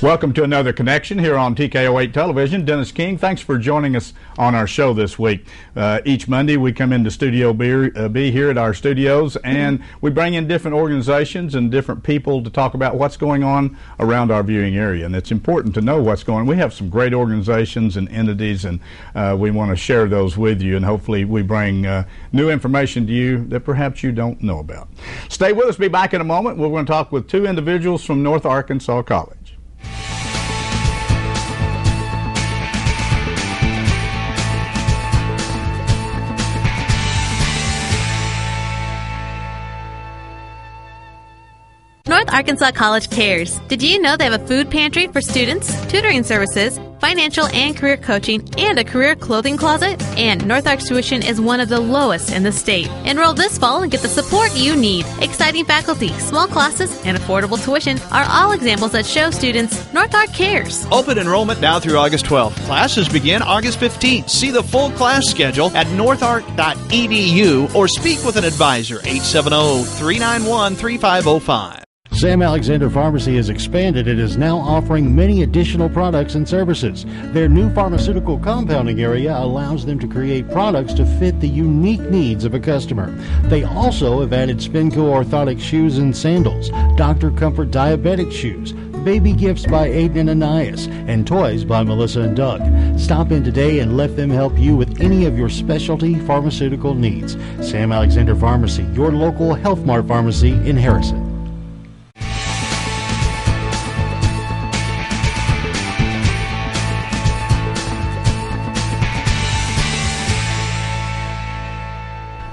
Welcome to another connection here on TKO8 Television. Dennis King, thanks for joining us on our show this week. Each Monday we come into Studio B here at our studios, and we bring in different organizations and different people to talk about what's going on around our viewing area. And it's important to know what's going on. We have some great organizations and entities, and we want to share those with you, and hopefully we bring new information to you that perhaps you don't know about. Stay with us. Be back in a moment. We're going to talk with two individuals from North Arkansas College. North Arkansas College cares. Did you know they have a food pantry for students, tutoring services, financial and career coaching, and a career clothing closet? And North Ark's tuition is one of the lowest in the state. Enroll this fall and get the support you need. Exciting faculty, small classes, and affordable tuition are all examples that show students North Ark cares. Open enrollment now through August 12th. Classes begin August 15th. See the full class schedule at northark.edu or speak with an advisor, 870-391-3505. Sam Alexander Pharmacy has expanded and is now offering many additional products and services. Their new pharmaceutical compounding area allows them to create products to fit the unique needs of a customer. They also have added Spinco orthotic shoes and sandals, Dr. Comfort diabetic shoes, baby gifts by Aiden and Anais, and toys by Melissa and Doug. Stop in today and let them help you with any of your specialty pharmaceutical needs. Sam Alexander Pharmacy, your local Health Mart pharmacy in Harrison.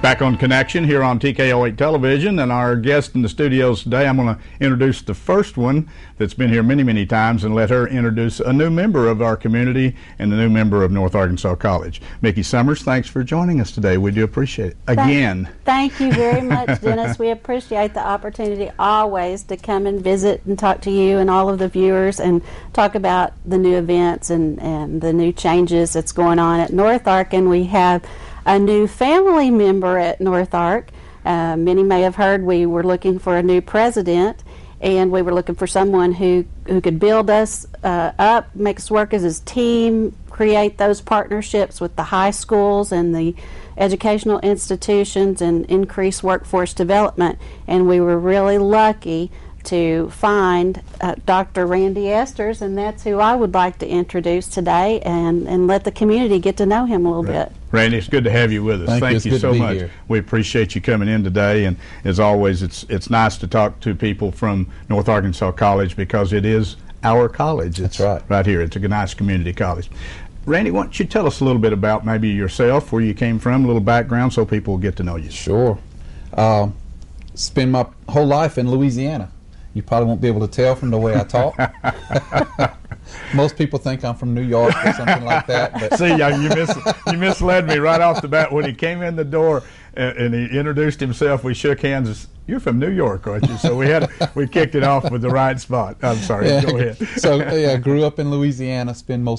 Back on Connection here on TKO8 Television, and our guest in the studios today, I'm going to introduce the first one that's been here many, many times and let her introduce a new member of our community and a new member of North Arkansas College. Mickey Summers, thanks for joining us today. We do appreciate it. Again. Thank you very much, Dennis. We appreciate the opportunity always to come and visit and talk to you and all of the viewers and talk about the new events and the new changes that's going on at North Ark. And we have a new family member at North Ark. Many may have heard we were looking for a new president, and we were looking for someone who could build us up, make us work as a team, create those partnerships with the high schools and the educational institutions, and increase workforce development. And we were really lucky to find Dr. Randy Esters, and that's who I would like to introduce today and let the community get to know him a little bit. Randy, it's good to have you with us. Thank you so much. Here. We appreciate you coming in today, and as always, it's nice to talk to people from North Arkansas College because it is our college. It's right here. It's a nice community college. Randy, why don't you tell us a little bit about maybe yourself, where you came from, a little background so people will get to know you. Sure. Spent my whole life in Louisiana. You probably won't be able to tell from the way I talk. Most people think I'm from New York or something like that. But see, you misled me right off the bat. When he came in the door and he introduced himself, we shook hands. You're from New York, aren't you? So we kicked it off with the right spot. I'm sorry. Yeah. Go ahead. So I grew up in Louisiana. Spend my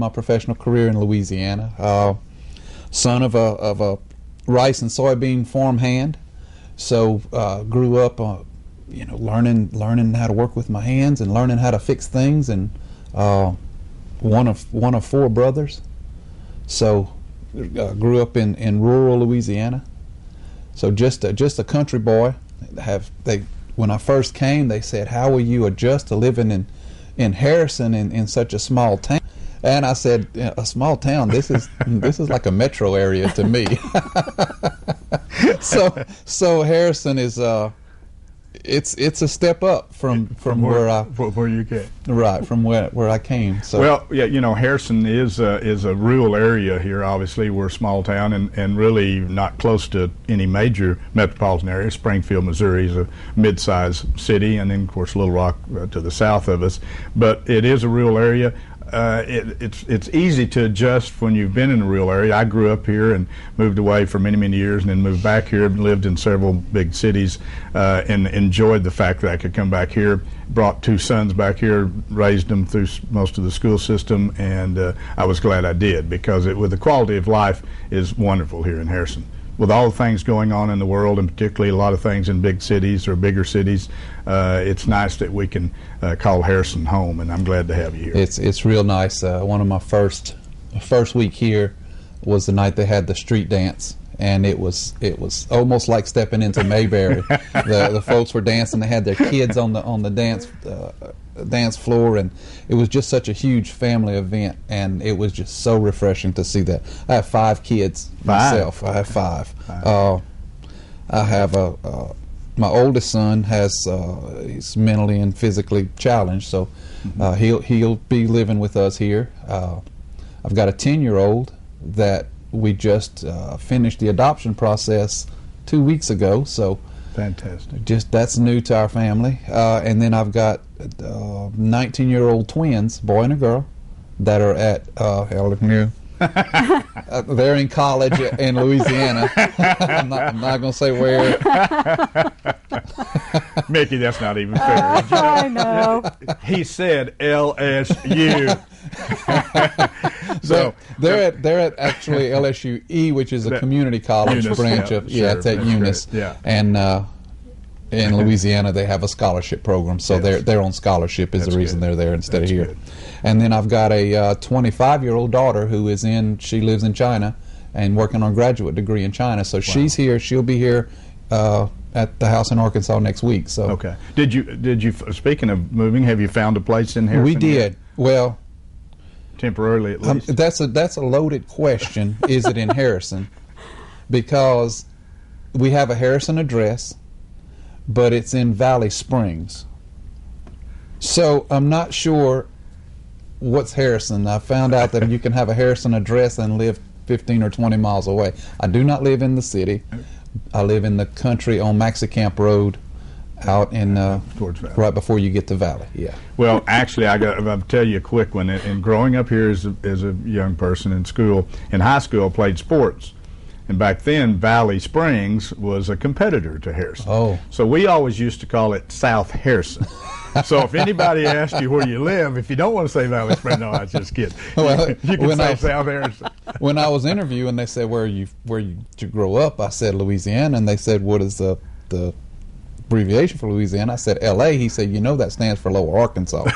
professional career in Louisiana. Son of a rice and soybean farmhand. So grew up. Learning how to work with my hands and learning how to fix things, and one of four brothers. So grew up in rural Louisiana. So just a country boy. When I first came, they said, "How will you adjust to living in Harrison in such a small town?" And I said, "A small town. This is like a metro area to me." So Harrison is. It's a step up from where you came. Right, from where I came. So. Well, yeah, Harrison is a rural area here. Obviously, we're a small town and really not close to any major metropolitan area. Springfield, Missouri is a mid-sized city, and then of course Little Rock to the south of us. But it is a rural area. It's easy to adjust when you've been in a rural area. I grew up here and moved away for many, many years, and then moved back here and lived in several big cities, and enjoyed the fact that I could come back here. Brought two sons back here, raised them through most of the school system, and I was glad I did, because the quality of life is wonderful here in Harrison. with all the things going on in the world, and particularly a lot of things in big cities or bigger cities, it's nice that we can call Harrison home, and I'm glad to have you here. It's real nice. One of my first week here was the night they had the street dance, and it was almost like stepping into Mayberry. The folks were dancing. They had their kids on the dance floor, and it was just such a huge family event, and it was just so refreshing to see that. I have 5 kids myself. I have 5. I have my oldest son he's mentally and physically challenged, so he'll be living with us here. I've got a 10-year-old that we just finished the adoption process 2 weeks ago, so fantastic. Just that's new to our family. And then I've got 19-year-old twins, boy and a girl, that are at they're in college in Louisiana. I'm not going to say where. Mickey, that's not even fair. I know. He said LSU. So they're at actually LSU E, which is a community college Eunice, branch of it's at Eunice. Great. Yeah. And in Louisiana they have a scholarship program, so they're on scholarship is the reason they're there instead of here. Good. And then I've got a 25-year-old daughter who she lives in China and working on a graduate degree in China. So she's here. She'll be here at the house in Arkansas next week. So okay. Did you speaking of moving, have you found a place in Harrison? We did. Well, temporarily at least. That's a loaded question. Is it in Harrison? Because we have a Harrison address, but it's in Valley Springs. So I'm not sure what's Harrison. I found out that you can have a Harrison address and live 15 or 20 miles away. I do not live in the city. I live in the country on Maxicamp Road, out in towards Valley. Right before you get to Valley. Yeah. Well, actually, I'll tell you a quick one. And growing up here as a young person in high school, I played sports. And back then, Valley Springs was a competitor to Harrison. Oh. So we always used to call it South Harrison. So if anybody asked you where you live, if you don't want to say Valley Springs, no, I just kidding. Well, you can say South Harrison. When I was interviewing, they said, where you grow up? I said Louisiana, and they said, what is the abbreviation for Louisiana? I said L.A. He said, that stands for Lower Arkansas.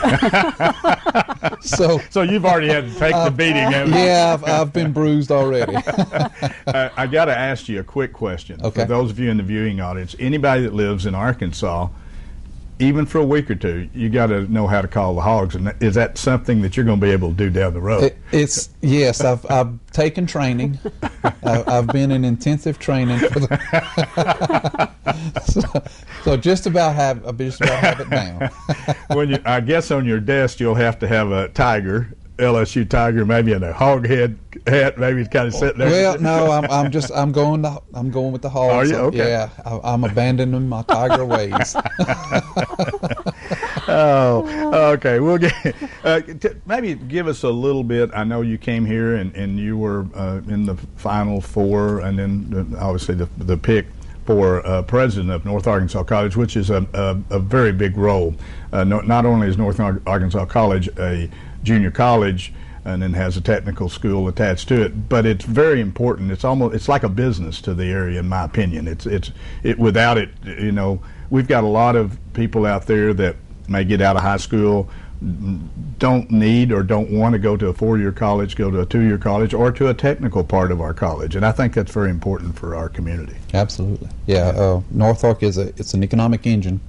So you've already had to take the beating, haven't you? Yeah, I've been bruised already. I got to ask you a quick question. Okay. For those of you in the viewing audience, anybody that lives in Arkansas, even for a week or two, you got to know how to call the hogs. And is that something that you're going to be able to do down the road? Yes. I've taken training. I've been in intensive training for so just about have it down. I guess on your desk you'll have to have a tiger, LSU tiger, maybe in a hog head hat, maybe kind of sitting there. Well, no, I'm going with the hogs. Are you? Okay. Yeah, I'm abandoning my tiger ways. Oh, okay. We'll get maybe give us a little bit. I know you came here and you were in the Final Four, and then obviously the pick for president of North Arkansas College, which is a very big role. Not only is North Arkansas College a junior college and then has a technical school attached to it, but it's very important. It's like a business to the area, in my opinion. Without it, we've got a lot of people out there that may get out of high school, don't need or don't want to go to a 4-year college, go to a 2-year college, or to a technical part of our college, and I think that's very important for our community. Absolutely, yeah. North Ark it's an economic engine.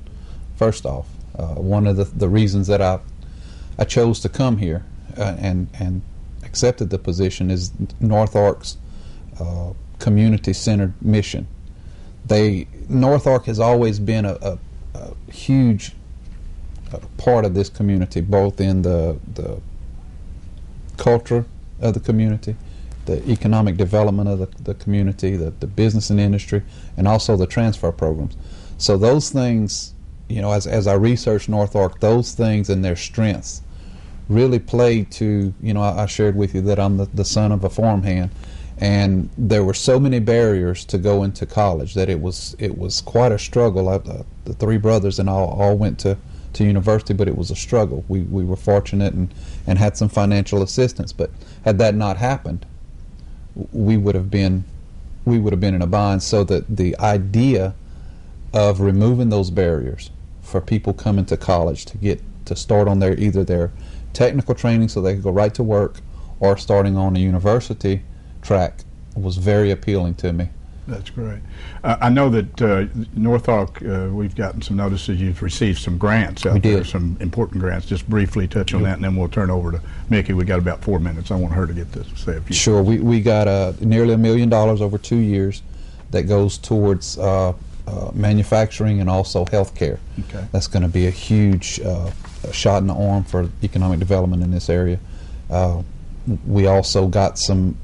First off, one of the reasons that I chose to come here and accepted the position is North Ark's community-centered mission. North Ark has always been a huge part of this community, both in the culture of the community, the economic development of the community, the business and industry, and also the transfer programs. So those things, as I researched North Ark, those things and their strengths really played to, I shared with you that I'm the son of a farmhand, and there were so many barriers to go into college that it was quite a struggle. The 3 brothers and all went to university, but it was a struggle. We were fortunate and had some financial assistance, but had that not happened, we would have been we would have been in a bind. So that the idea of removing those barriers for people coming to college to get to start on either their technical training so they could go right to work, or starting on a university track, was very appealing to me. That's great. I know that North Ark, we've gotten some notices you've received some grants out there, some important grants. Just briefly touch on that, and then we'll turn over to Mickey. We got about 4 minutes. I want her to get to say a few. Sure. We got nearly $1 million over 2 years that goes towards manufacturing and also healthcare. Okay. That's going to be a huge shot in the arm for economic development in this area. We also got some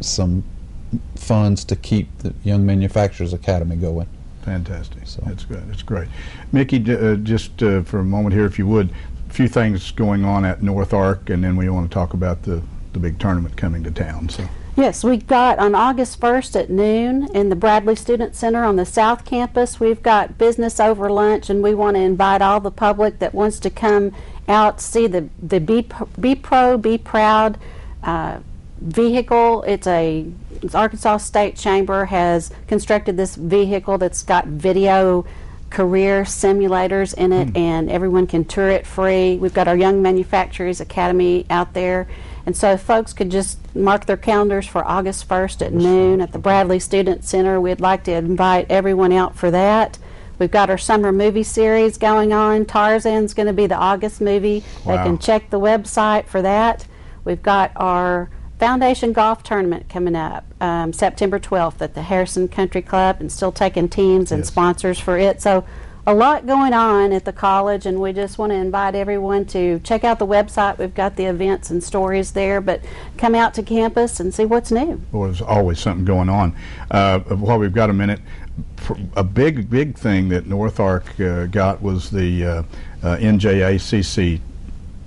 funds to keep the Young Manufacturers Academy going. Fantastic. So that's good. That's great. Mickey, just for a moment here, if you would, a few things going on at North Ark, and then we want to talk about the big tournament coming to town. So. Yes, we've got on August 1st at noon in the Bradley Student Center on the South Campus, we've got business over lunch, and we want to invite all the public that wants to come out, see the Be Pro, Be Proud vehicle. It's Arkansas State Chamber has constructed this vehicle that's got video career simulators in it, and everyone can tour it free. We've got our Young Manufacturers Academy out there, and so if folks could just mark their calendars for August 1st at noon at the Bradley Student Center. We'd like to invite everyone out for that. We've got our summer movie series going on. Tarzan's going to be the August movie. Wow. They can check the website for that. We've got our Foundation Golf Tournament coming up September 12th at the Harrison Country Club, and still taking teams and sponsors for it. So a lot going on at the college, and we just want to invite everyone to check out the website. We've got the events and stories there, but come out to campus and see what's new. Well, there's always something going on. While we've got a minute, a big thing that North Ark got was the NJACC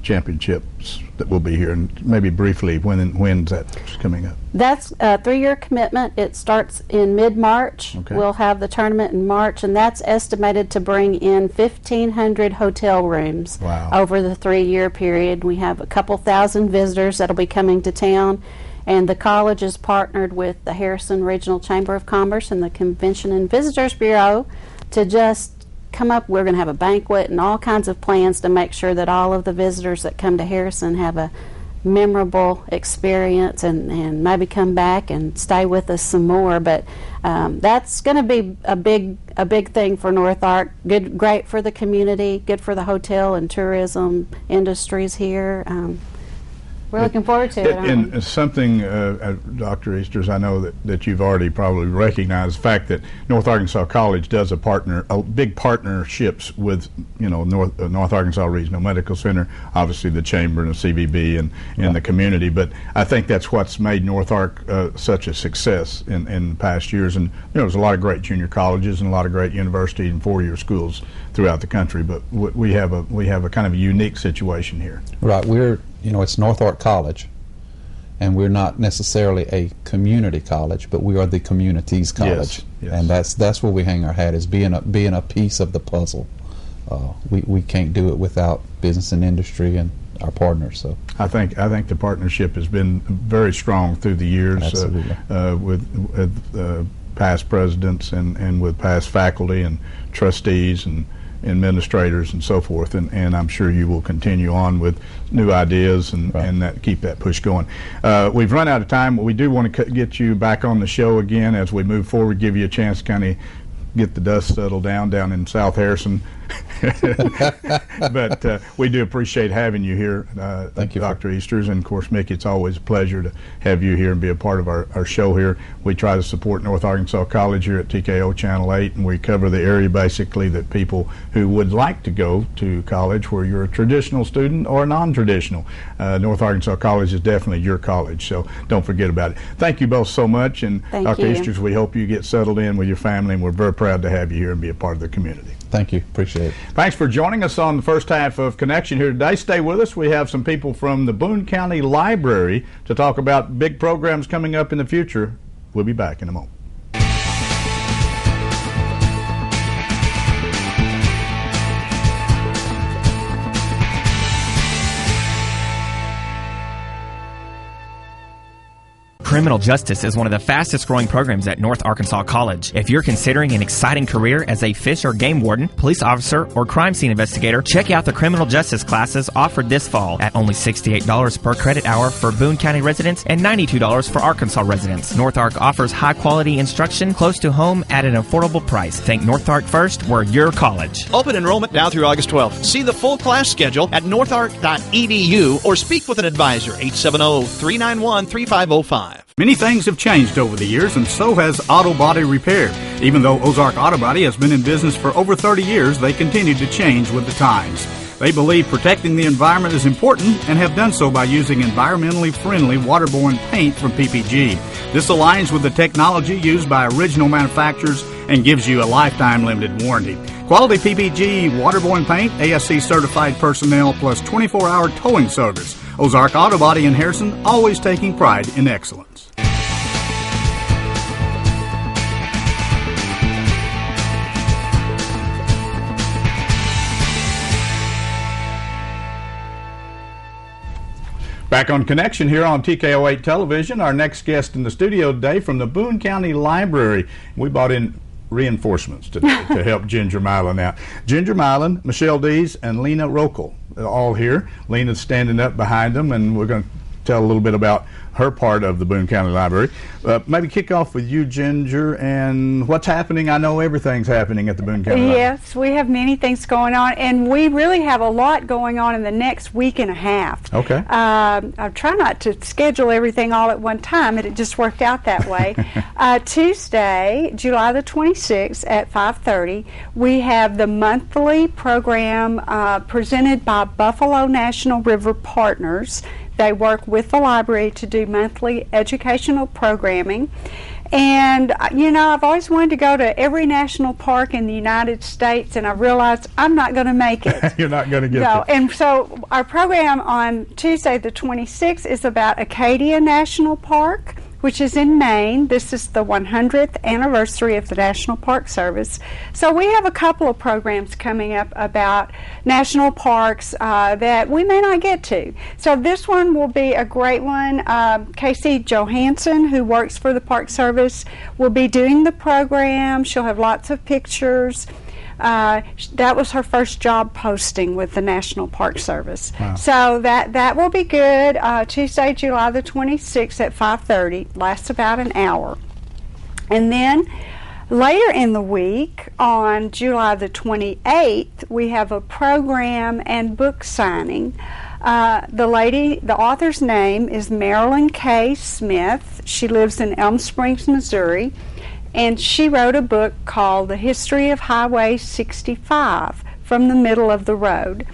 championships that will be here, and maybe briefly when's that coming up? That's a 3-year commitment. It starts in mid-March. Okay. We'll have the tournament in March, and that's estimated to bring in 1,500 hotel rooms over the 3-year period. We have a couple thousand visitors that'll be coming to town, and the college is partnered with the Harrison Regional Chamber of Commerce and the Convention and Visitors Bureau to just come up. We're going to have a banquet and all kinds of plans to make sure that all of the visitors that come to Harrison have a memorable experience and maybe come back and stay with us some more. But that's going to be a big thing for North Ark. Great for the community, good for the hotel and tourism industries here. We're looking forward to it. And something, Dr. Easters, I know that you've already probably recognized the fact that North Arkansas College does a big partnerships with, North Arkansas Regional Medical Center, obviously the Chamber and the CVB and the community. But I think that's what's made North Ark such a success in the past years. And there's a lot of great junior colleges and a lot of great university and 4-year schools throughout the country. But we have a kind of a unique situation here. Right. It's North Ark College, and we're not necessarily a community college, but we are the community's college. Yes. And that's where we hang our hat, is being a piece of the puzzle. We can't do it without business and industry and our partners. So I think the partnership has been very strong through the years. Absolutely. With past presidents and with past faculty and trustees and administrators and so forth, and I'm sure you will continue on with new ideas and that keep that push going. We've run out of time. We do want to get you back on the show again as we move forward, give you a chance to kind of get the dust settled down in South Harrison. But we do appreciate having you here. Thank you, Dr. Easters, and of course, Mickey, it's always a pleasure to have you here and be a part of our show here. We try to support North Arkansas College here at TKO Channel 8, and we cover the area basically that people who would like to go to college, where you're a traditional student or non-traditional. North Arkansas College is definitely your college, so don't forget about it. Thank you both so much, and Dr. Easters, we hope you get settled in with your family, and we're very proud to have you here and be a part of the community. Thank you. Appreciate it. Thanks for joining us on the first half of Connection here today. Stay with us. We have some people from the Boone County Library to talk about big programs coming up in the future. We'll be back in a moment. Criminal Justice is one of the fastest growing programs at North Arkansas College. If you're considering an exciting career as a fish or game warden, police officer, or crime scene investigator, check out the Criminal Justice classes offered this fall at only $68 per credit hour for Boone County residents and $92 for Arkansas residents. North Ark offers high quality instruction close to home at an affordable price. Think North Ark first, we're your college. Open enrollment now through August 12th. See the full class schedule at northark.edu or speak with an advisor, 870-391-3505. Many things have changed over the years, and so has auto body repair. Even though Ozark Auto Body has been in business for over 30 years, they continue to change with the times. They believe protecting the environment is important and have done so by using environmentally friendly waterborne paint from PPG. This aligns with the technology used by original manufacturers and gives you a lifetime limited warranty. Quality PPG waterborne paint, ASC certified personnel, plus 24-hour towing service. Ozark Auto Body in Harrison, always taking pride in excellence. Back on Connection here on TKO8 Television. Our next guest in the studio today from the Boone County Library. We brought in reinforcements today to help Ginger Milan out. Ginger Milan, Michelle Dees, and Lena Rokel are all here. Lena's standing up behind them, and we're going to tell a little bit about her part of the Boone County Library. Maybe kick off with you, Ginger, and what's happening. I know everything's happening at the Boone County Library. Yes, we have many things going on, and we really have a lot going on in the next week and a half. Okay. I try not to schedule everything all at one time, and it just worked out that way. Tuesday, July the 26th at 5:30, we have the monthly program presented by Buffalo National River Partners. They work with the library to do monthly educational programming. And, you know, I've always wanted to go to every national park in the United States, and I realized I'm not going to make it. You're not going to get No, there. and so our program on Tuesday the 26th is about Acadia National Park, which is in Maine. This is the 100th anniversary of the National Park Service. So we have a couple of programs coming up about national parks that we may not get to. So this one will be a great one. Casey Johansson, who works for the Park Service, will be doing the program. She'll have lots of pictures. That was her first job posting with the National Park Service. Wow. So that will be good. Tuesday, July the 26th at 5:30. Lasts about an hour. And then later in the week, on July the 28th, we have a program and book signing. The author's name is Marilyn K. Smith. She lives in Elm Springs, Missouri. And she wrote a book called The History of Highway 65 from the Middle of the Road.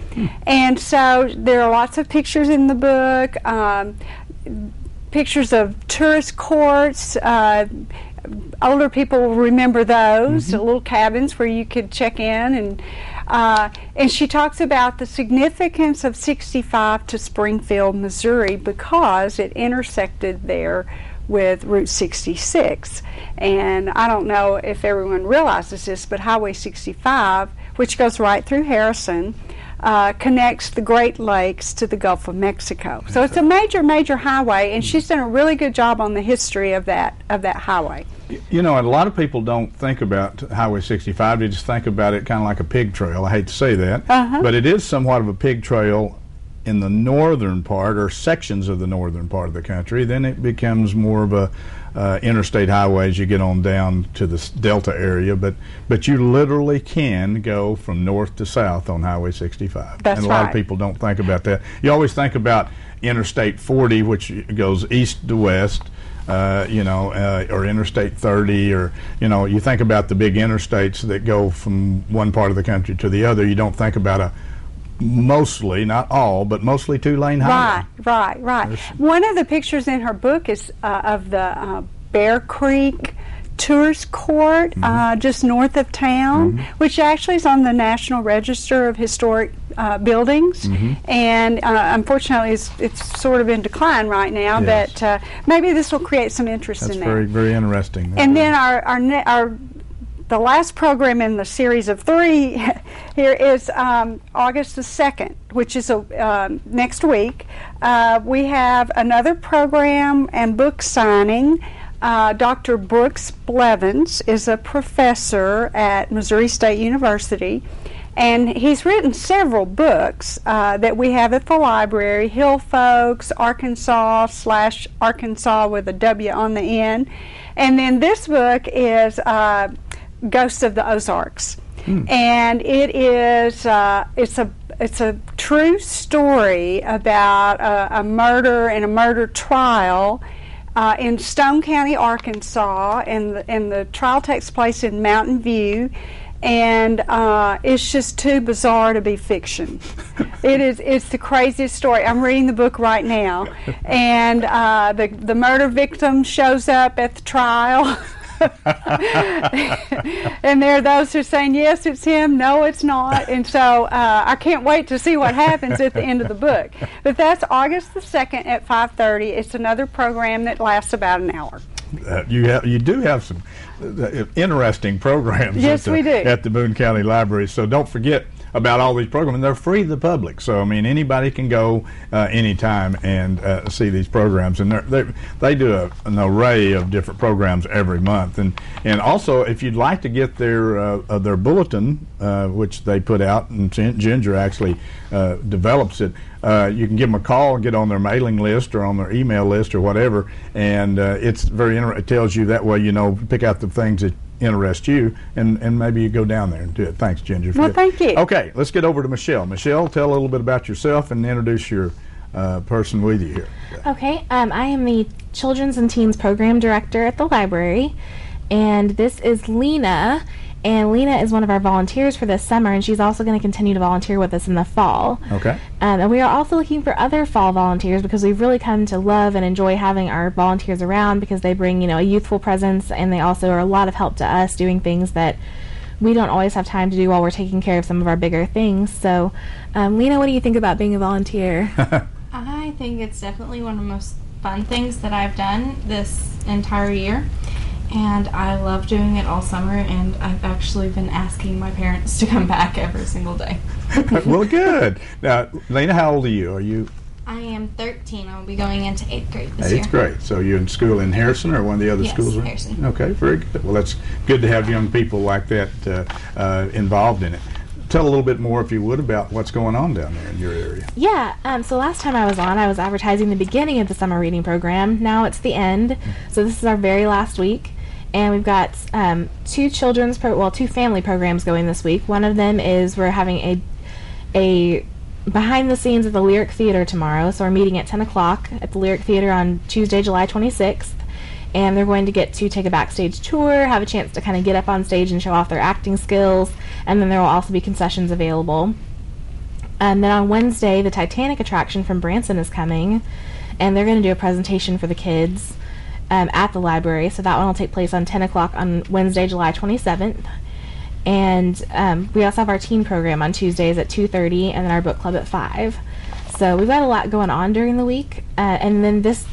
And so there are lots of pictures in the book, pictures of tourist courts. Older people will remember those, the little cabins where you could check in. And she talks about the significance of 65 to Springfield, Missouri, because it intersected there with Route 66. And I don't know if everyone realizes this, but Highway 65, which goes right through Harrison, connects the Great Lakes to the Gulf of Mexico. So it's a major, major highway, and she's done a really good job on the history of that highway. You know, and a lot of people don't think about Highway 65. They just think about it kind of like a pig trail. I hate to say that, but it is somewhat of a pig trail in the northern part, or sections of the northern part of the country. Then it becomes more of a interstate highway as you get on down to the Delta area, but you literally can go from north to south on Highway 65. That's and a lot right. of people don't think about that. You always think about Interstate 40, which goes east to west, or Interstate 30, or, you think about the big interstates that go from one part of the country to the other. You don't think about a mostly, not all, but mostly two-lane highway. Right. One of the pictures in her book is of the Bear Creek Tourist Court, just north of town, which actually is on the National Register of Historic Buildings. And unfortunately, it's sort of in decline right now, but maybe this will create some interest That's in that. very, very interesting. And then our the last program in the series of 3 here is August the 2nd, which is next week. We have another program and book signing. Dr. Brooks Blevins is a professor at Missouri State University, and he's written several books that we have at the library: Hill Folks, Arkansas with a W on the end. And then this book is Ghosts of the Ozarks. And it is it's a true story about a murder and a murder trial in Stone County, Arkansas, and the trial takes place in Mountain View. And it's just too bizarre to be fiction. It's the craziest story. I'm reading the book right now, and the murder victim shows up at the trial. And there are those who are saying, yes, it's him, no, it's not. And so I can't wait to see what happens at the end of the book. But that's August the 2nd at 5:30. It's another program that lasts about an hour. You do have some interesting programs. Yes, we do. At the Boone County Library. So don't forget about all these programs, and they're free to the public. So I mean, anybody can go anytime and see these programs, and they do an array of different programs every month. And also, if you'd like to get their bulletin, which they put out, and Ginger actually develops it, you can give them a call and get on their mailing list or on their email list or whatever, and it's very it tells you that way, pick out the things that interest you, and maybe you go down there and do it. Thanks, Ginger. Well, thank you. Okay, let's get over to Michelle. Michelle, tell a little bit about yourself and introduce your person with you here. Okay, I am the Children's and Teens Program Director at the library, and this is Lena. And Lena is one of our volunteers for this summer, and she's also going to continue to volunteer with us in the fall. Okay. And we are also looking for other fall volunteers, because we've really come to love and enjoy having our volunteers around, because they bring, a youthful presence, and they also are a lot of help to us doing things that we don't always have time to do while we're taking care of some of our bigger things. So, Lena, what do you think about being a volunteer? I think it's definitely one of the most fun things that I've done this entire year. And I love doing it all summer, and I've actually been asking my parents to come back every single day. Well, good. Now, Lena, how old are you? I am 13. I'll be going into 8th grade this year. 8th grade. So you're in school in Harrison or one of the other schools? Yes, Harrison. Okay, very good. Well, that's good to have young people like that involved in it. Tell a little bit more, if you would, about what's going on down there in your area. Yeah, so last time I was on, I was advertising the beginning of the summer reading program. Now it's the end, so this is our very last week. And we've got two family programs going this week. One of them is we're having a behind the scenes at the Lyric Theater tomorrow. So we're meeting at 10 o'clock at the Lyric Theater on Tuesday, July 26th. And they're going to get to take a backstage tour, have a chance to kind of get up on stage and show off their acting skills. And then there will also be concessions available. And then on Wednesday, the Titanic attraction from Branson is coming. And they're going to do a presentation for the kids at the library, so that one will take place on 10 o'clock on Wednesday, July 27th. And we also have our teen program on Tuesdays at 2:30, and then our book club at 5. So we've got a lot going on during the week. And then this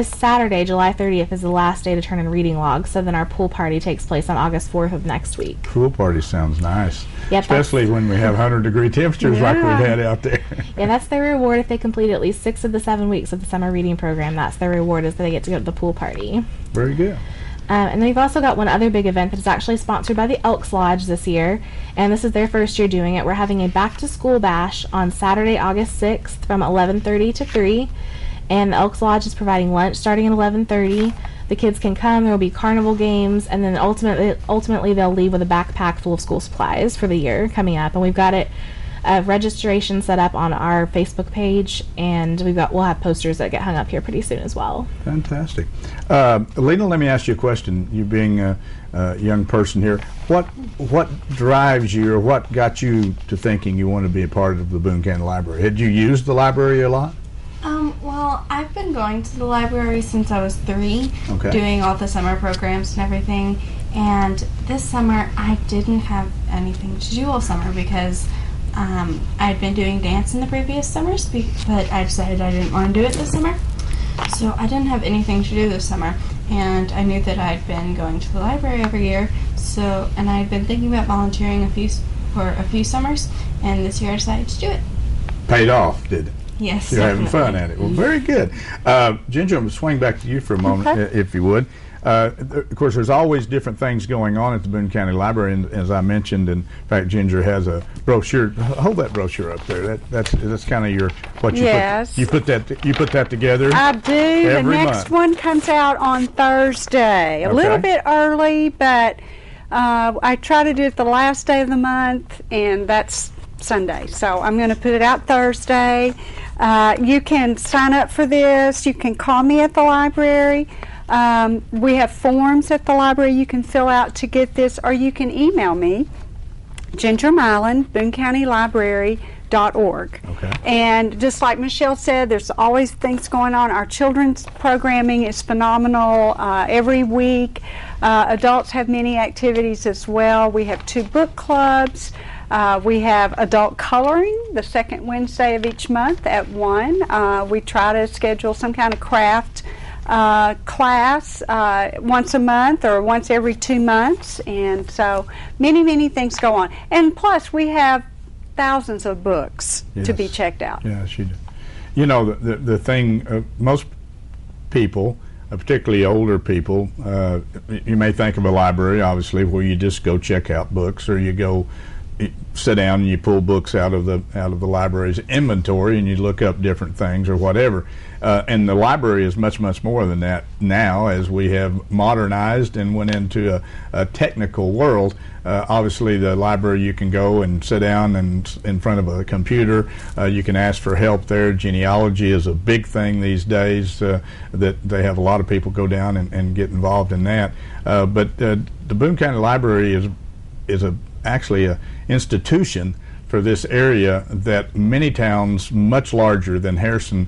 Saturday, July 30th, is the last day to turn in reading logs. So then our pool party takes place on August 4th of next week. Pool party sounds nice. Yep, especially when we have 100-degree temperatures like we've had out there. Yeah, that's their reward if they complete at least 6 of the 7 weeks of the summer reading program. That's their reward, is that they get to go to the pool party. Very good. And then we've also got one other big event that is actually sponsored by the Elks Lodge this year, and this is their first year doing it. We're having a back-to-school bash on Saturday, August 6th from 11:30 to 3, and the Elks Lodge is providing lunch starting at 11:30. The kids can come, there will be carnival games, and then ultimately they'll leave with a backpack full of school supplies for the year coming up. And we've got registration set up on our Facebook page, and we'll have posters that get hung up here pretty soon as well. Fantastic. Lena, let me ask you a question. You being a young person here, what drives you, or what got you to thinking you want to be a part of the Boone County Library? Had you used the library a lot? Well, I've been going to the library since I was 3, okay, doing all the summer programs and everything. And this summer, I didn't have anything to do all summer because I'd been doing dance in the previous summers, but I decided I didn't want to do it this summer. So I didn't have anything to do this summer, and I knew that I'd been going to the library every year. So, and I had been thinking about volunteering for a few summers, and this year I decided to do it. Paid off, did it? Yes, You're having definitely. fun at it. Well, very good. Ginger, I'm going to swing back to you for a moment, if you would. Of course, there's always different things going on at the Boone County Library, and as I mentioned, in fact, Ginger has a brochure. Hold that brochure up there. That's kind of your what you Yes. put that together. I do. The every next month. one comes out on Thursday, a little bit early, but I try to do it the last day of the month, and that's Sunday. So I'm going to put it out Thursday. You can sign up for this. You can call me at the library. We have forms at the library you can fill out to get this, or you can email me, Ginger Milan, BooneCountyLibrary.org. Okay. And just like Michelle said, there's always things going on. Our children's programming is phenomenal every week. Adults have many activities as well. We have 2 book clubs. We have adult coloring the second Wednesday of each month at 1. We try to schedule some kind of craft class once a month or once every 2 months, and so many things go on. And plus, we have thousands of books to be checked out. Yes, you do. You know, the thing, most people, particularly older people, you may think of a library, obviously, where you just go check out books, or you go sit down and you pull books out of the library's inventory and you look up different things or whatever. And the library is much more than that now, as we have modernized and went into a technical world. Obviously, the library, you can go and sit down and in front of a computer. You can ask for help there. Genealogy is a big thing these days, that they have a lot of people go down and get involved in that. But the Boone County Library is actually a institution for this area that many towns much larger than Harrison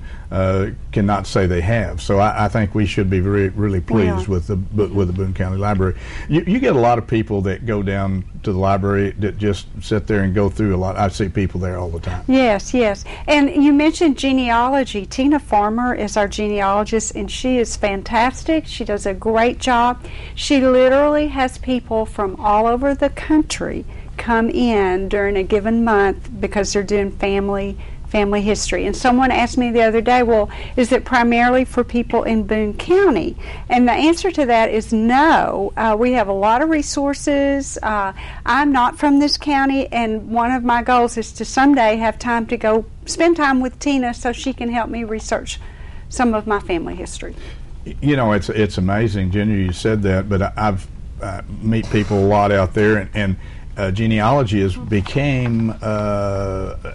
cannot say they have. So I think we should be really pleased with the Boone County Library. You get a lot of people that go down to the library that just sit there and go through a lot. I see people there all the time. Yes. And you mentioned genealogy. Tina Farmer is our genealogist, and she is fantastic. She does a great job. She literally has people from all over the country come in during a given month because they're doing family history. And someone asked me the other day, well, is it primarily for people in Boone County? And the answer to that is no. We have a lot of resources. I'm not from this county, and one of my goals is to someday have time to go spend time with Tina so she can help me research some of my family history. You know, it's amazing, Ginger, you said that, but I've meet people a lot out there, and genealogy became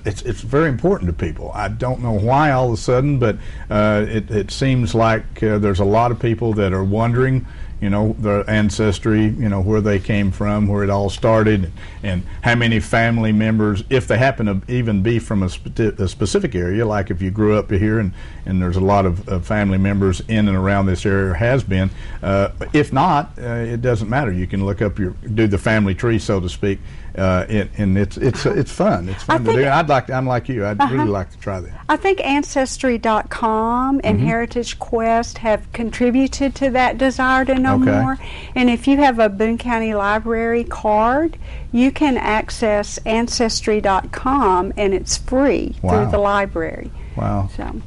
it's very important to people. I don't know why all of a sudden, but it seems like there's a lot of people that are wondering, you know, their ancestry, you know, where they came from, where it all started, and how many family members, if they happen to even be from a specific area, like if you grew up here and there's a lot of family members in and around this area, or has been. If not, it doesn't matter. You can look up do the family tree, so to speak, and it's fun. It's fun to do. I'm like you. I'd really like to try that. I think Ancestry.com and Heritage Quest have contributed to that desire to know more. And if you have a Boone County Library card, you can access Ancestry.com, and it's free through the library. Wow. So.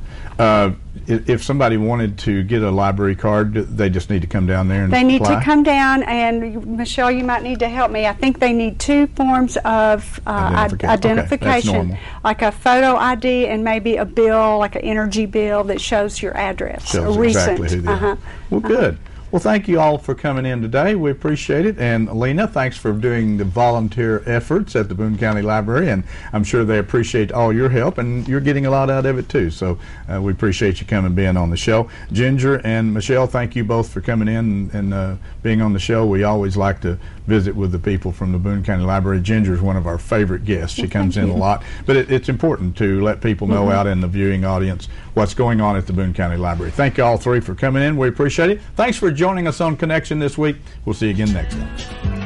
If somebody wanted to get a library card, they just need to come down there and They need apply? to come down, and Michelle, you might need to help me. I think they need 2 forms of identification, Okay, like a photo ID and maybe a bill, like an energy bill that shows your address. Shows a recent. exactly who they are. Well, good. Well, thank you all for coming in today. We appreciate it. And Lena, thanks for doing the volunteer efforts at the Boone County Library, and I'm sure they appreciate all your help, and you're getting a lot out of it too. So we appreciate you coming and being on the show. Ginger and Michelle, thank you both for coming in and being on the show. We always like to visit with the people from the Boone County Library. Ginger's one of our favorite guests. She comes in a lot, but it's important to let people know out in the viewing audience what's going on at the Boone County Library. Thank you all 3 for coming in. We appreciate it. Thanks for joining us on Connection this week. We'll see you again next time.